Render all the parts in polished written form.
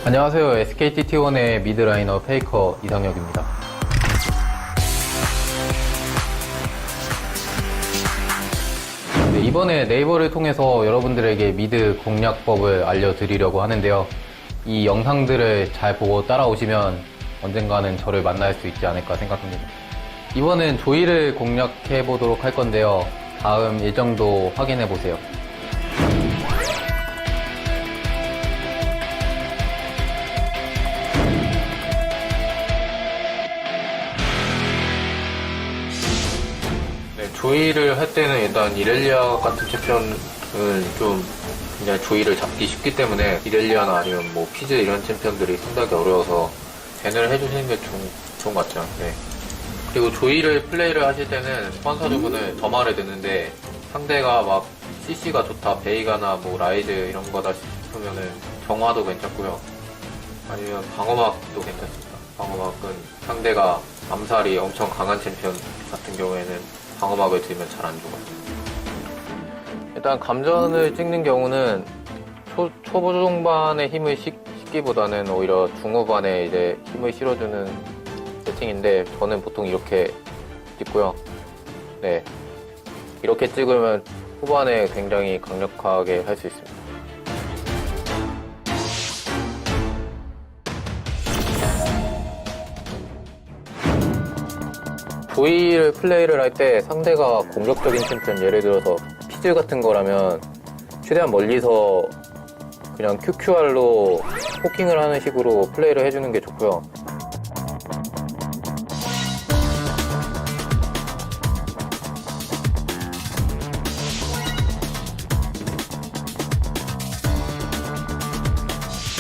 안녕하세요. SKT T1의 미드라이너 페이커 이상혁입니다. 네, 이번에 네이버를 통해서 여러분들에게 미드 공략법을 알려드리려고 하는데요. 이 영상들을 잘 보고 따라오시면 언젠가는 저를 만날 수 있지 않을까 생각합니다. 이번엔 조이를 공략해 보도록 할 건데요. 다음 일정도 확인해 보세요. 조이를 할 때는 일단 이렐리아 같은 챔피언은 좀 그냥 조이를 잡기 쉽기 때문에 이렐리아나 아니면 뭐 피즈 이런 챔피언들이 상당히 어려워서 밴을 해주시는 게 좋은 것 같아요. 네. 그리고 조이를 플레이를 하실 때는 스폰서주분을 점화를 듣는데 상대가 막 CC가 좋다, 베이가나 뭐 라이드 이런 거다 싶으면은 정화도 괜찮고요. 아니면 방어막도 괜찮습니다. 방어막은 상대가 암살이 엄청 강한 챔피언 같은 경우에는 방어막을 들면 잘 안 죽어요. 일단 감전을 찍는 경우는 초보 중반에 힘을 싣기보다는 오히려 중후반에 이제 힘을 실어주는 세팅인데 저는 보통 이렇게 찍고요. 네, 이렇게 찍으면 후반에 굉장히 강력하게 할 수 있습니다. 조이를 플레이를 할 때 상대가 공격적인 챔피언, 예를 들어서 피즈 같은 거라면 최대한 멀리서 그냥 QQR로 포킹을 하는 식으로 플레이를 해주는 게 좋고요.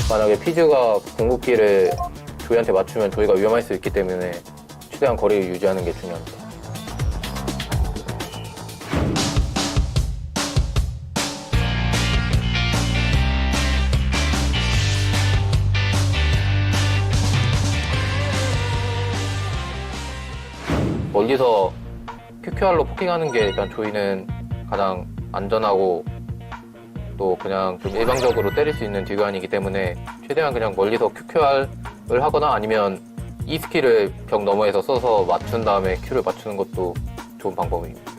만약에 피즈가 궁극기를 조이한테 맞추면 조이가 위험할 수 있기 때문에 최대한 거리를 유지하는 게 중요합니다. 멀리서 QQR로 포킹하는 게 일단 조이는 가장 안전하고 또 그냥 좀 일방적으로 때릴 수 있는 딜교환이기 때문에 최대한 그냥 멀리서 QQR을 하거나 아니면 이 스킬을 벽 너머에서 써서 맞춘 다음에 Q를 맞추는 것도 좋은 방법입니다.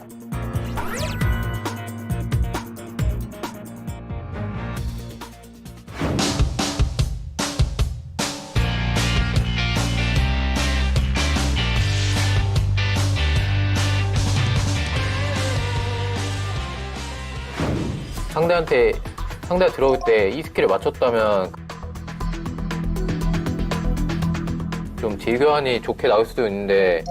상대가 들어올 때 이 스킬을 맞췄다면 좀 딜교환이 좋게 나올 수도 있는데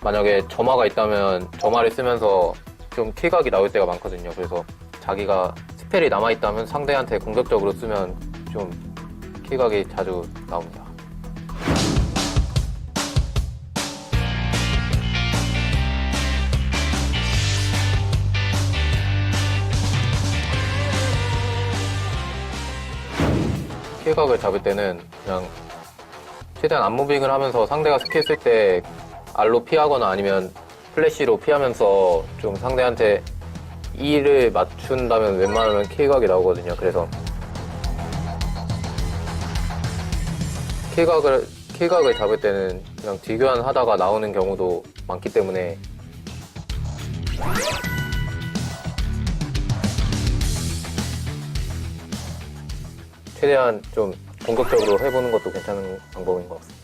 만약에 점화가 있다면 점화를 쓰면서 좀 킬각이 나올 때가 많거든요. 그래서 자기가 스펠이 남아있다면 상대한테 공격적으로 쓰면 좀 킬각이 자주 나옵니다. 킬각을 잡을 때는 그냥 최대한 안무빙을 하면서 상대가 스킬 쓸 때 R로 피하거나 아니면 플래시로 피하면서 좀 상대한테 E를 맞춘다면 웬만하면 킬각이 나오거든요. 그래서 킬각을 잡을 때는 그냥 딜교환 하다가 나오는 경우도 많기 때문에 최대한 좀 공격적으로 해보는 것도 괜찮은 방법인 것 같습니다.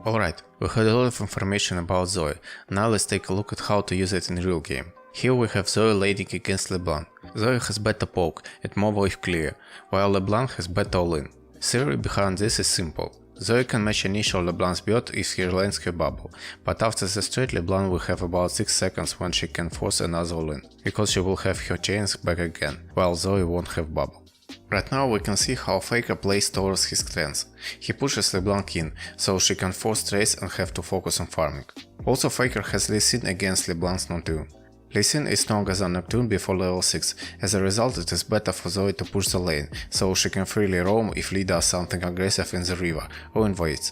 Alright, we had a lot of information about ZOE. Now let's take a look at how to use it in real game. Here we have ZOE leading against LeBlanc. ZOE has better poke and mobile if clear, while LeBlanc has better all-in. Theory behind this is simple. ZOE can match initial LeBlanc's build if he lands her bubble, but after the straight LeBlanc will have about 6 seconds when she can force another all-in, because she will have her chains back again, while ZOE won't have bubble. Right now we can see how Faker plays towards his strengths. He pushes LeBlanc in, so she can force trace and have to focus on farming. Also Faker has Lee Sin against LeBlanc's non-2. Lee Sin is stronger than Nocturne before level 6, as a result it is better for Zoe to push the lane, so she can freely roam if Lee does something aggressive in the river or invades.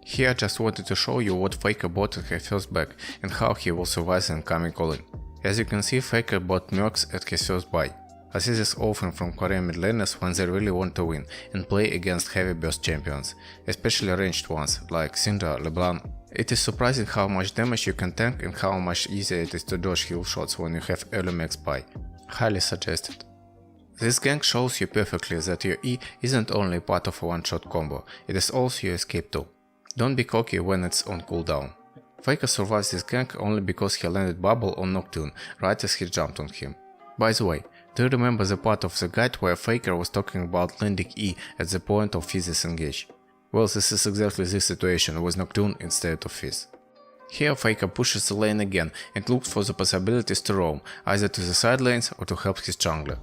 Here I just wanted to show you what Faker bought at her first back and how he will survive the incoming all-in. As you can see, Faker bought Mercs at his first buy. I see this often from Korean mid laners when they really want to win and play against heavy burst champions, especially ranged ones like Syndra, LeBlanc. It is surprising how much damage you can tank and how much easier it is to dodge heal shots when you have early max buy. Highly suggested. This gank shows you perfectly that your E isn't only part of a one-shot combo, it is also your escape too. Don't be cocky when it's on cooldown. Faker survives this gank only because he landed bubble on Nocturne right as he jumped on him. By the way, do you remember the part of the guide where Faker was talking about landing E at the point of Fizz's engage? Well, this is exactly this situation with Nocturne instead of Fizz. Here Faker pushes the lane again and looks for the possibilities to roam, either to the side lanes or to help his jungler.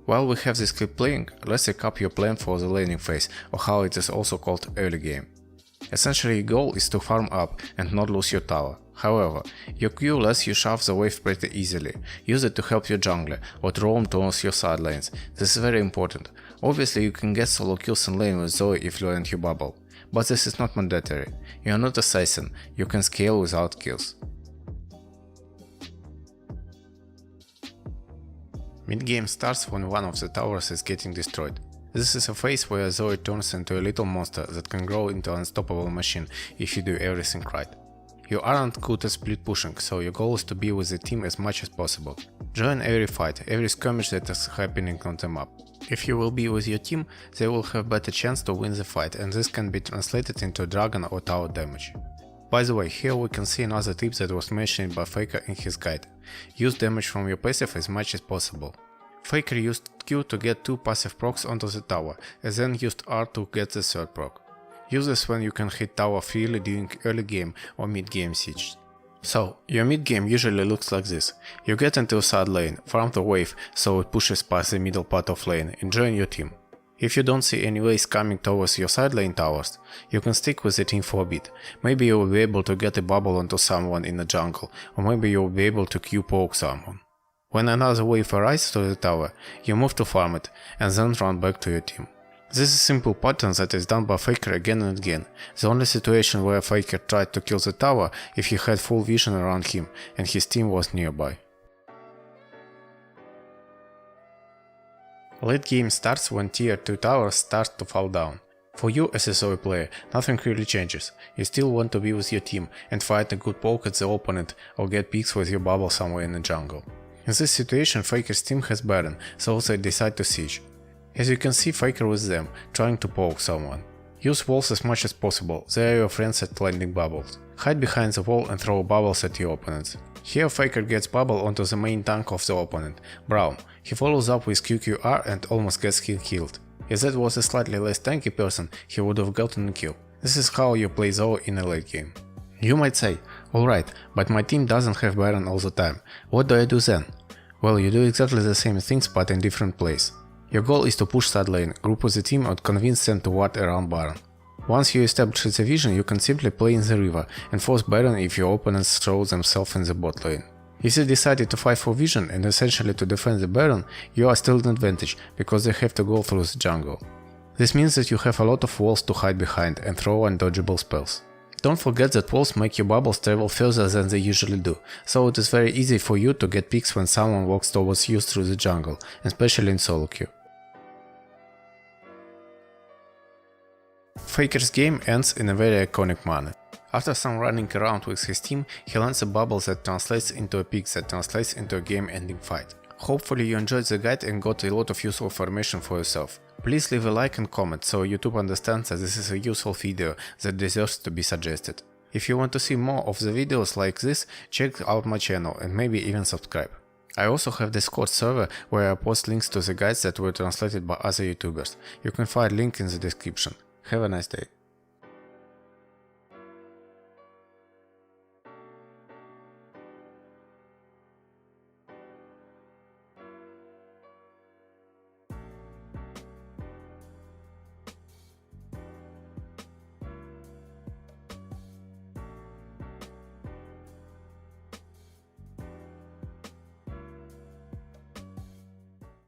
While we have this clip playing, let's recap your plan for the laning phase, or how it is also called early game. Essentially your goal is to farm up and not lose your tower. However, your Q lets you shove the wave pretty easily. Use it to help your jungler or to roam towards your side lanes. This is very important. Obviously you can get solo kills in lane with Zoe if you land your bubble, but this is not mandatory. You are not assassin, you can scale without kills. Mid-game starts when one of the towers is getting destroyed. This is a phase where Zoe turns into a little monster that can grow into an unstoppable machine if you do everything right. You aren't good at split pushing, so your goal is to be with the team as much as possible. Join every fight, every skirmish that is happening on the map. If you will be with your team, they will have better chance to win the fight, and this can be translated into dragon or tower damage. By the way, here we can see another tip that was mentioned by Faker in his guide. Use damage from your passive as much as possible. Faker used Q to get 2 passive procs onto the tower, and then used R to get the third proc. Use this when you can hit tower freely during early game or mid game siege. So, your mid game usually looks like this. You get into a side lane, farm the wave so it pushes past the middle part of lane and join your team. If you don't see any waves coming towards your side lane towers, you can stick with the team for a bit. Maybe you will be able to get a bubble onto someone in the jungle, or maybe you will be able to Q poke someone. When another wave arrives to the tower, you move to farm it and then run back to your team. This is a simple pattern that is done by Faker again and again. The only situation where Faker tried to kill the tower if he had full vision around him and his team was nearby. Late game starts when tier 2 towers start to fall down. For you as a Zoe player, nothing really changes. You still want to be with your team and fight a good poke at the opponent or get picks with your bubble somewhere in the jungle. In this situation Faker's team has Baron, so they decide to siege. As you can see, Faker with them, trying to poke someone. Use walls as much as possible, they are your friends at landing bubbles. Hide behind the wall and throw bubbles at your opponents. Here Faker gets bubble onto the main tank of the opponent, Braum. He follows up with QQR and almost gets him killed. If that was a slightly less tanky person, he would have gotten a kill. This is how you play Zoe in a late game. You might say, alright, but my team doesn't have Baron all the time, what do I do then? Well, you do exactly the same things but in different plays. Your goal is to push side lane, group with the team and convince them to ward around Baron. Once you establish the vision, you can simply play in the river and force Baron if your opponents throw themselves in the bot lane. If they decided to fight for vision and essentially to defend the Baron, you are still in advantage, because they have to go through the jungle. This means that you have a lot of walls to hide behind and throw undodgeable spells. Don't forget that walls make your bubbles travel further than they usually do, so it is very easy for you to get picks when someone walks towards you through the jungle, especially in solo queue. Faker's game ends in a very iconic manner. After some running around with his team, he lands a bubble that translates into a pick that translates into a game-ending fight. Hopefully you enjoyed the guide and got a lot of useful information for yourself. Please leave a like and comment so YouTube understands that this is a useful video that deserves to be suggested. If you want to see more of the videos like this, check out my channel and maybe even subscribe. I also have Discord server where I post links to the guides that were translated by other YouTubers. You can find link in the description. Have a nice day.